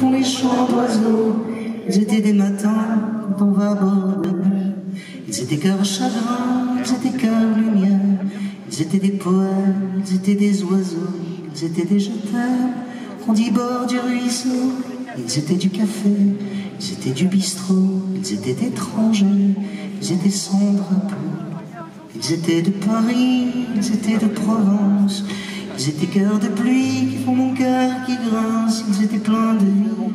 font les chants d'oiseaux. Ils étaient des matins quand on va à bord de mer. Ils étaient cœurs chagrins, ils étaient cœurs lumière. Ils étaient des poètes, ils étaient des oiseaux. Ils étaient des je t'aime, on dit bord du ruisseau. Ils étaient du café, ils étaient du bistrot. Ils étaient étrangers, ils étaient sans drapeau. Ils étaient de Paris, ils étaient de Provence. Ils étaient cœurs de pluie qui font mon cœur qui grince. Ils étaient pleins de vie,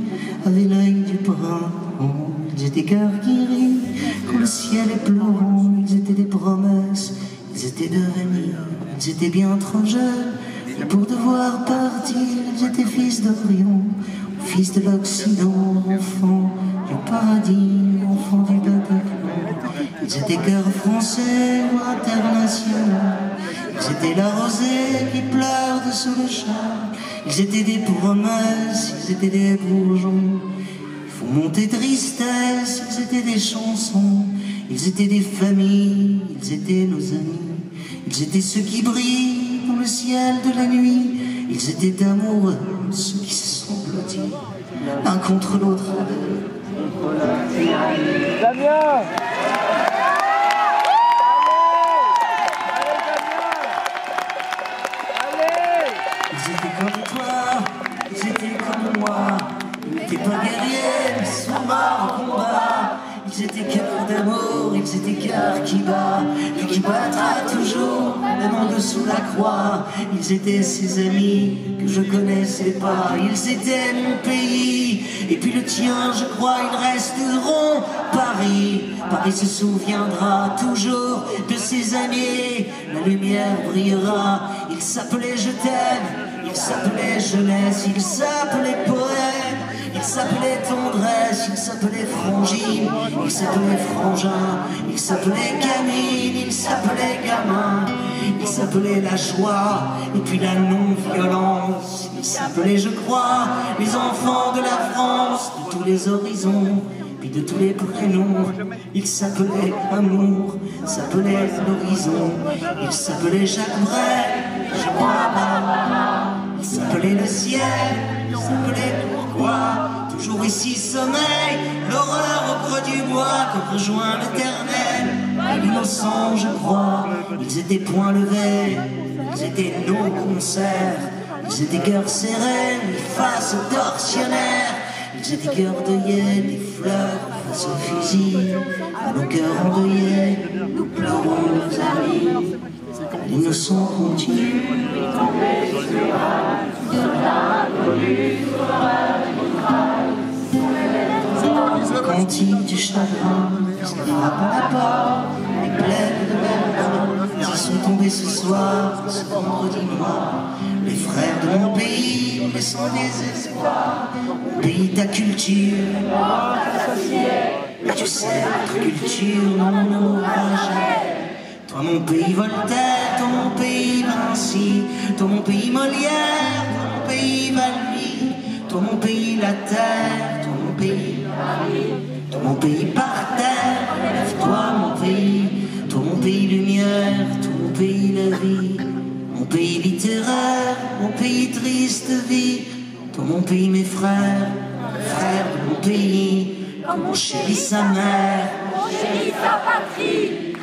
avec l'œil du printemps. Ils étaient cœurs qui rient quand le ciel est pleurant. Ils étaient des promesses, ils étaient d'avenir. Ils étaient bien trop jeunes pour devoir partir. Ils étaient fils d'Orient, fils de l'Occident, enfants du paradis, enfants du Bataclan. Ils étaient cœurs français ou internationaux. Ils étaient la rosée qui pleure dessous le char. Ils étaient des promesses, ils étaient des bourgeons. Ils font monter tristesse, ils étaient des chansons. Ils étaient des familles, ils étaient nos amis. Ils étaient ceux qui brillent dans le ciel de la nuit. Ils étaient amoureux, ceux qui se sont blottis l'un contre l'autre. Damien! Ils étaient comme toi, ils étaient comme moi. Ils n'étaient pas guerriers, mais sont morts au combat. Ils étaient cœurs d'amour, ils étaient cœurs qui bat, et qui battra toujours, même en dessous la croix. Ils étaient ses amis que je connaissais pas. Ils étaient mon pays, et puis le tien, je crois, ils resteront. Paris se souviendra toujours de ses amis. La lumière brillera. Il s'appelait Je t'aime, il s'appelait jeunesse, il s'appelait poète, il s'appelait tendresse, il s'appelait frangine, il s'appelait frangin, il s'appelait gamine, il s'appelait gamin, il s'appelait la joie et puis la non-violence. Il s'appelait, je crois, les enfants de la France, de tous les horizons, puis de tous les prénoms. Il s'appelait amour, s'appelait l'horizon. Il s'appelait Jacques Brel, je crois pas. Il s'appelait le ciel, il s'appelait pourquoi. Toujours ici sommeil, l'horreur au creux du bois, qu'on rejoint l'éternel. L'innocent, je crois. Ils étaient poings levés, ils étaient nos concerts. Ils étaient cœurs serrés, les faces torsionnaires. Ils étaient cœurs deuillés, des fleurs face au fusil. À nos cœurs endeuillés, nous pleurons nos amis. L'innocent continue. Cantique du chagrin, se frappe à la porte, les plaines de verre. Ils sont tombés ce soir, ce vendredi noir. Les frères de mon pays, mais sans désespoir. Mon pays, ta culture, mais tu sais, notre culture n'en aura jamais. Toi mon pays Voltaire, toi mon pays Vinci, toi mon pays Molière, toi mon pays Valmy, toi mon pays la terre, toi mon pays Paris, toi mon pays par terre, lève-toi mon pays, toi mon pays lumière, toi mon pays la vie, mon pays littéraire, mon pays triste vie, toi mon pays mes frères, frères de mon pays, comme on chérit sa mère, on chérit sa patrie.